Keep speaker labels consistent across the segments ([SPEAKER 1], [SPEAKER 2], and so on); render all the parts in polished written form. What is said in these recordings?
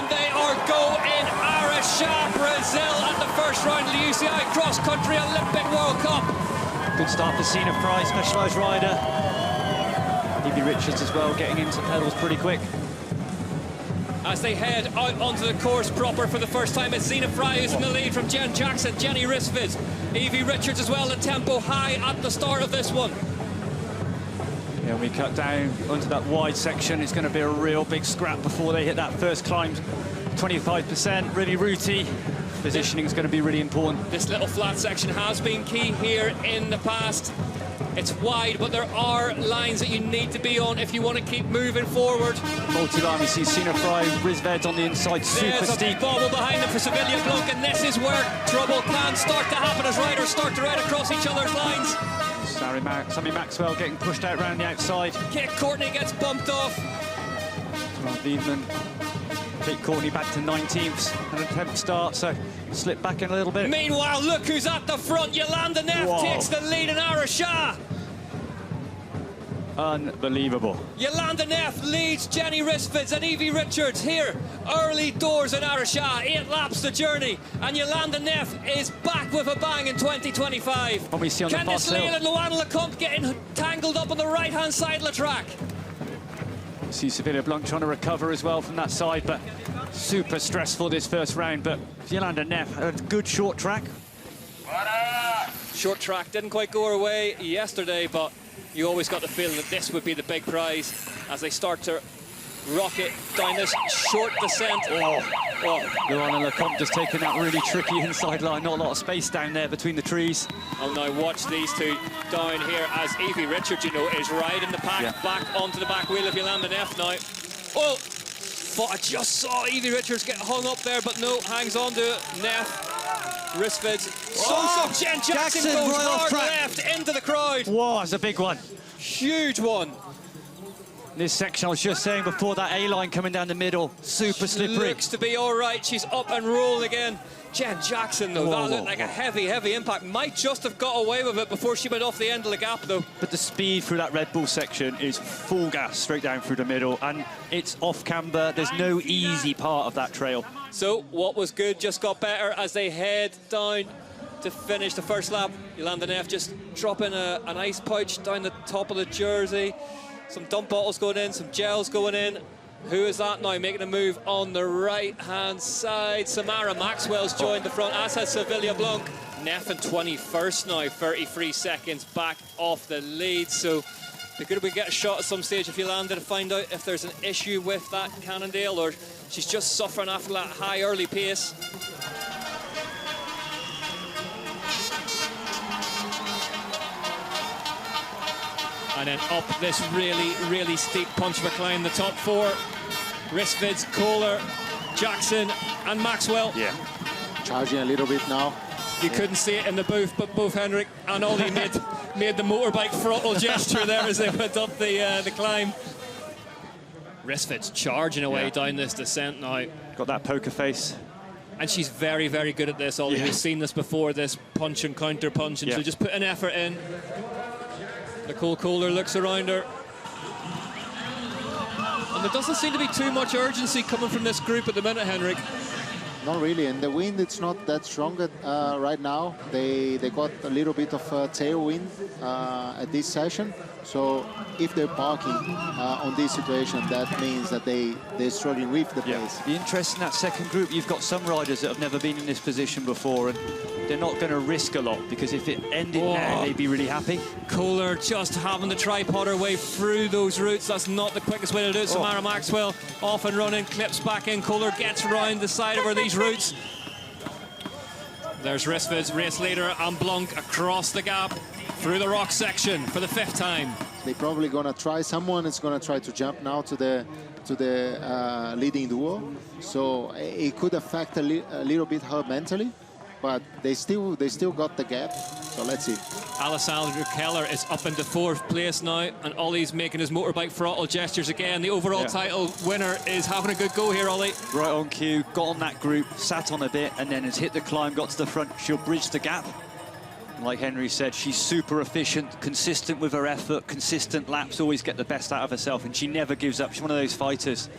[SPEAKER 1] and they are going Araxa, Brazil at the first round of the UCI Cross Country Olympic World Cup.
[SPEAKER 2] Good start for Sina Fry, specialised rider. E.B. Richards as well, getting into pedals pretty quick.
[SPEAKER 1] As they head out onto the course proper for the first time, it's Sina Fry who's in the lead from Jen Jackson, Jenny Risvid, E.B. Richards as well, the tempo high at the start of this one.
[SPEAKER 2] Yeah, when we cut down onto that wide section, it's going to be a real big scrap before they hit that first climb. 25%, really rooty. Positioning is going to be really important.
[SPEAKER 1] This little flat section has been key here in the past. It's wide, but there are lines that you need to be on if you want to keep moving forward.
[SPEAKER 2] Multi-line, we see Sina Fry, Risved on the inside, super steep.
[SPEAKER 1] There's a bobble behind them for Sevilla Blanc, and this is where trouble can start to happen as riders start to ride across each other's lines.
[SPEAKER 2] Sammy Maxwell getting pushed out around the outside.
[SPEAKER 1] Kate Courtney gets bumped off.
[SPEAKER 2] Wiedemann, Kate Courtney back to 19th, an attempt start, so slip back in a little bit.
[SPEAKER 1] Meanwhile, look who's at the front. Yolanda Neff takes the lead in Araxa.
[SPEAKER 2] Unbelievable.
[SPEAKER 1] Yolanda Neff leads Jenny Risvid and E.B. Richards here. Early doors in Araxa, 8 laps the journey. And Yolanda Neff is back with a bang in 2025.
[SPEAKER 2] What we see on the
[SPEAKER 1] Candice Leal and Luana Lecomte getting tangled up on the right-hand side of the track.
[SPEAKER 2] See Sevilla Blanc trying to recover as well from that side, but super stressful this first round. But Yolanda Neff, a good short track.
[SPEAKER 1] Short track didn't quite go her way yesterday, but you always got the feeling that this would be the big prize as they start to rocket down this short descent.
[SPEAKER 2] Luana Lecomte just taking that really tricky inside line. Not a lot of space down there between the trees.
[SPEAKER 1] Oh, now watch these two down here as E.B. Richards, you know, is riding the pack back onto the back wheel of Yolanda Neff now. Oh, but I just saw E.B. Richards get hung up there, but no, hangs on to Neff. Risvid. So Jen Jackson goes
[SPEAKER 2] right off
[SPEAKER 1] hard
[SPEAKER 2] track.
[SPEAKER 1] left into the crowd.
[SPEAKER 2] Whoa, it's a big one.
[SPEAKER 1] Huge one.
[SPEAKER 2] This section, I was just saying before, that A-line coming down the middle, super slippery.
[SPEAKER 1] Looks to be all right. She's up and rolling again. Jen Jackson, though, that looked like a heavy, heavy impact. Might just have got away with it before she went off the end of the gap, though.
[SPEAKER 2] But the speed through that Red Bull section is full gas straight down through the middle, and it's off camber. There's no easy part of that trail.
[SPEAKER 1] So what was good just got better as they head down to finish the first lap. Yolanda Neff just dropping an ice pouch down the top of the jersey. Some dump bottles going in, some gels going in. Who is that now making a move on the right-hand side? Samara Maxwell's joined the front, as has Sevilla Blanc. Neff in 21st now, 33 seconds back off the lead. So could we get a shot at some stage if Yolanda to find out if there's an issue with that Cannondale, or she's just suffering after that high early pace. And then up this really, really steep punch of a climb, the top four. Risvid, Kohler, Jackson and Maxwell.
[SPEAKER 3] Yeah, charging a little bit now.
[SPEAKER 1] You couldn't see it in the booth, but both Henrik and Ollie made the motorbike throttle gesture there as they went up the climb. Risvid's charging away down this descent now.
[SPEAKER 2] Got that poker face.
[SPEAKER 1] And she's very, very good at this, Ollie. We've seen this before, this punch and counter punch, and so just put an effort in. Nicole Kohler looks around her. And there doesn't seem to be too much urgency coming from this group at the minute, Henrik.
[SPEAKER 3] Not really, and the wind, it's not that strong right now. They got a little bit of tailwind at this session. So if they're parking on this situation, that means that they're struggling with the pace.
[SPEAKER 2] The interest in that second group, you've got some riders that have never been in this position before, and they're not going to risk a lot, because if it ended now, they'd be really happy.
[SPEAKER 1] Kohler just having to tripod her way through those routes. That's not the quickest way to do it. Samara Maxwell off and running, clips back in. Kohler gets round the side of her these routes. There's Risvid's race leader and Blanc across the gap through the rock section for the 5th time.
[SPEAKER 3] They're probably going to try, someone is going to try to jump now to the leading duo. So it could affect a little bit her mentally, but they still got the gap. So let's see.
[SPEAKER 1] Alessandro Keller is up into 4th place now, and Ollie's making his motorbike throttle gestures again. The overall title winner is having a good go here, Ollie.
[SPEAKER 2] Right on cue, got on that group, sat on a bit, and then has hit the climb, got to the front. She'll bridge the gap. Like Henry said, she's super efficient, consistent with her effort, consistent laps, always get the best out of herself, and she never gives up. She's one of those fighters.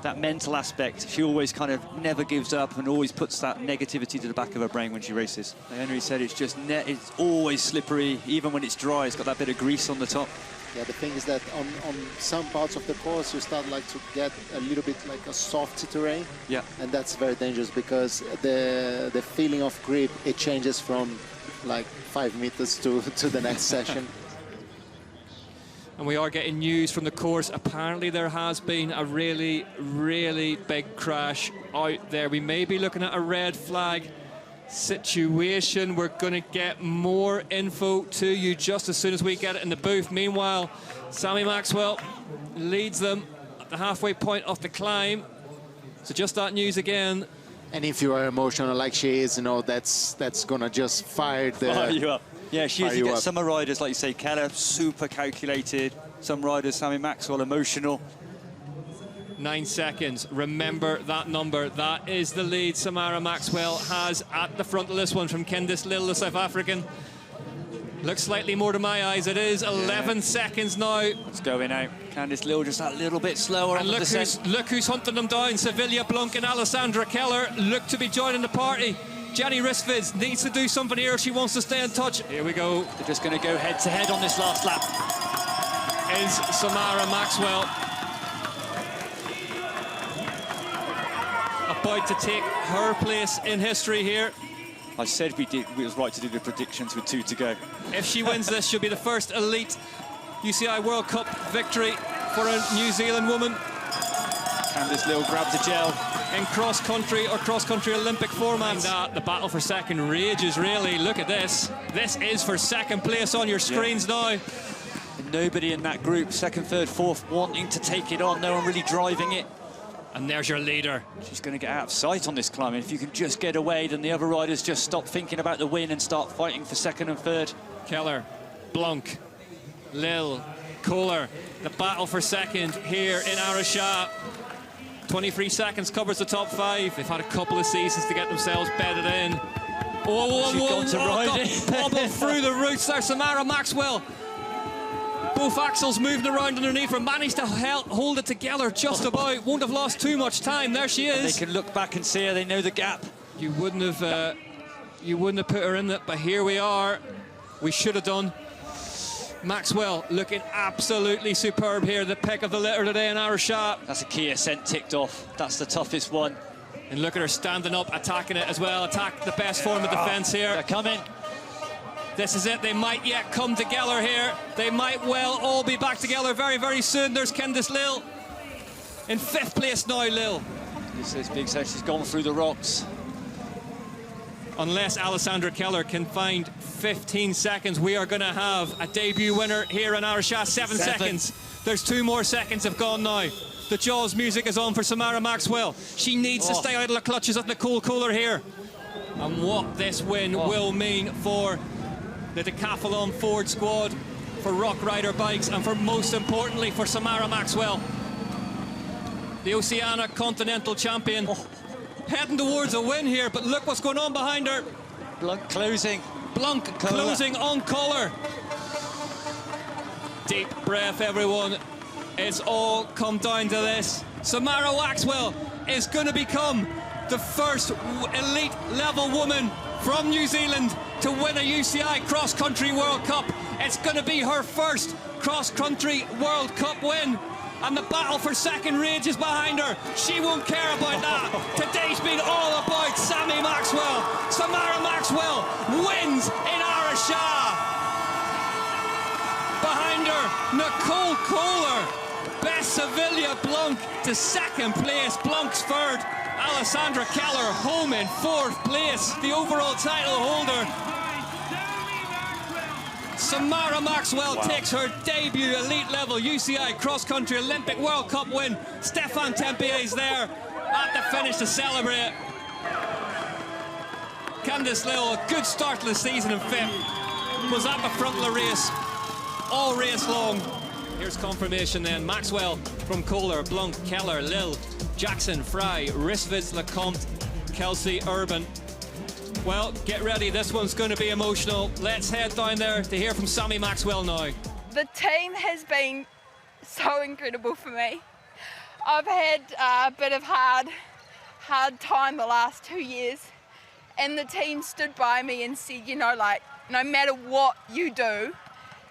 [SPEAKER 2] that mental aspect. She always kind of never gives up and always puts that negativity to the back of her brain when she races. Henry said it's just it's always slippery, even when it's dry. It's got that bit of grease on the top.
[SPEAKER 3] Yeah, the thing is that on some parts of the course you start like to get a little bit like a soft terrain.
[SPEAKER 2] Yeah.
[SPEAKER 3] And that's very dangerous because the feeling of grip, it changes from like 5 meters to the next session.
[SPEAKER 1] And we are getting news from the course. Apparently there has been a really, really big crash out there. We may be looking at a red flag situation. We're going to get more info to you just as soon as we get it in the booth. Meanwhile, Sammy Maxwell leads them at the halfway point of the climb. So just that news again.
[SPEAKER 3] And if you are emotional like she is, you know, that's gonna just fire
[SPEAKER 2] you up. Yeah, she usually gets
[SPEAKER 3] up.
[SPEAKER 2] some riders, like you say, Keller, super calculated. Some riders, Sammy Maxwell, emotional.
[SPEAKER 1] 9 seconds. Remember that number. That is the lead Samara Maxwell has at the front of this one from Candice Lill, the South African. Looks slightly more to my eyes. It is 11 seconds now.
[SPEAKER 2] It's going out. Candice Lill just that little bit slower.
[SPEAKER 1] And look who's hunting them down. Sevilla Blanc and Alessandra Keller look to be joining the party. Jenny Ristvids needs to do something here if she wants to stay in touch. Here we go.
[SPEAKER 2] They're just going to go head-to-head on this last lap.
[SPEAKER 1] Is Samara Maxwell about to take her place in history here?
[SPEAKER 2] I said we was right to do the predictions with 2 to go.
[SPEAKER 1] If she wins this, she'll be the first elite UCI World Cup victory for a New Zealand woman.
[SPEAKER 2] Candice Lill grabs a gel.
[SPEAKER 1] In cross-country or cross-country Olympic format. The battle for second rages, really. Look at this. This is for second place on your screens now.
[SPEAKER 2] And nobody in that group, second, third, fourth, wanting to take it on. No one really driving it.
[SPEAKER 1] And there's your leader.
[SPEAKER 2] She's going to get out of sight on this climb. If you can just get away, then the other riders just stop thinking about the win and start fighting for second and third.
[SPEAKER 1] Keller, Blanc, Lill, Kohler. The battle for second here in Araxa. 23 seconds covers the top 5. They've had a couple of seasons to get themselves bedded in. Bobbled through the roots there, Samara Maxwell. Both axles moving around underneath her, managed to hold it together just about. Won't have lost too much time. There she is.
[SPEAKER 2] And they can look back and see her. They know the gap.
[SPEAKER 1] You wouldn't have put her in it, but here we are. We should have done. Maxwell looking absolutely superb here. The pick of the litter today in Araxa.
[SPEAKER 2] That's a key ascent ticked off. That's the toughest one.
[SPEAKER 1] And look at her standing up, attacking it as well. Attack the best form of defence here.
[SPEAKER 2] They're coming.
[SPEAKER 1] This is it. They might yet come together here. They might well all be back together very, very soon. There's Candice Lill in 5th place now, Lill.
[SPEAKER 2] This is big, so she's gone through the rocks.
[SPEAKER 1] Unless Alessandra Keller can find 15 seconds, we are going to have a debut winner here in Araxa. 7 seconds. There's 2 more seconds have gone now. The Jaws music is on for Samara Maxwell. She needs to stay out of the clutches of Nicole Kohler here. And what this win will mean for the Decathlon Ford squad, for Rock Rider Bikes, and for, most importantly, for Samara Maxwell, the Oceania Continental Champion. Heading towards a win here, but look what's going on behind her.
[SPEAKER 2] Blanc closing.
[SPEAKER 1] Blanc closing on Kohler. Deep breath, everyone. It's all come down to this. Samara Maxwell is going to become the first elite level woman from New Zealand to win a UCI Cross Country World Cup. It's going to be her first Cross Country World Cup win. And the battle for second rages behind her. She won't care about that. Today's been all about Sammy Maxwell. Samara Maxwell wins in Araxa. Behind her, Nicole Kohler. Best Sevilla Blanc to second place. Blanc's third. Alessandra Keller home in 4th place. The overall title holder. Samara Maxwell takes her debut elite-level UCI cross-country Olympic World Cup win. Stefan Tempier's there at the finish to celebrate. Candice Lill, a good start to the season in 5th. Was at the front of the race, all race long. Here's confirmation then. Maxwell from Kohler, Blanc, Keller, Lill, Jackson, Fry, Ristvids, Lecomte, Kelsey, Urban. Well, get ready, this one's going to be emotional. Let's head down there to hear from Sammy Maxwell now.
[SPEAKER 4] The team has been so incredible for me. I've had a bit of hard time the last 2 years, and the team stood by me and said, you know, like, no matter what you do,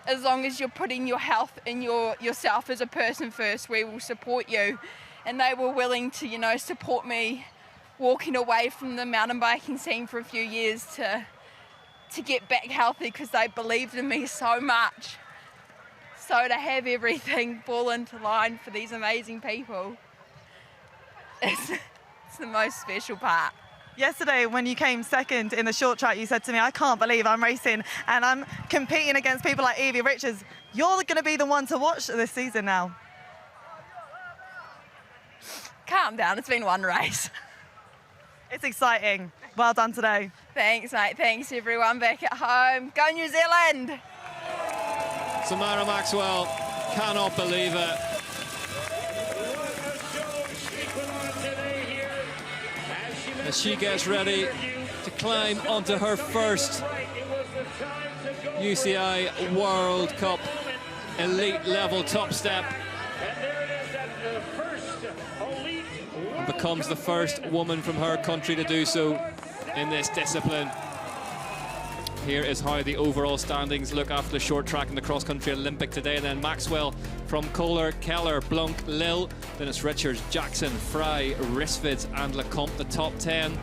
[SPEAKER 4] as long as you're putting your health and yourself as a person first, we will support you. And they were willing to, you know, support me walking away from the mountain biking scene for a few years to get back healthy, because they believed in me so much. So to have everything fall into line for these amazing people, it's the most special part.
[SPEAKER 5] Yesterday, when you came second in the short track, you said to me, I can't believe I'm racing and I'm competing against people like Evie Richards. You're going to be the one to watch this season now.
[SPEAKER 4] Calm down, it's been one race.
[SPEAKER 5] It's exciting. Well done today.
[SPEAKER 4] Thanks, mate. Thanks, everyone back at home. Go New Zealand!
[SPEAKER 1] Samara Maxwell cannot believe it. As she gets ready to climb onto her first UCI World Cup elite level top step, and becomes the first woman from her country to do so in this discipline. Here is how the overall standings look after the short track and the cross-country Olympic today. And then Maxwell from Kohler, Keller, Blunk, Lil. Then it's Richards, Jackson, Fry, Risvids and Lecomte, the top 10.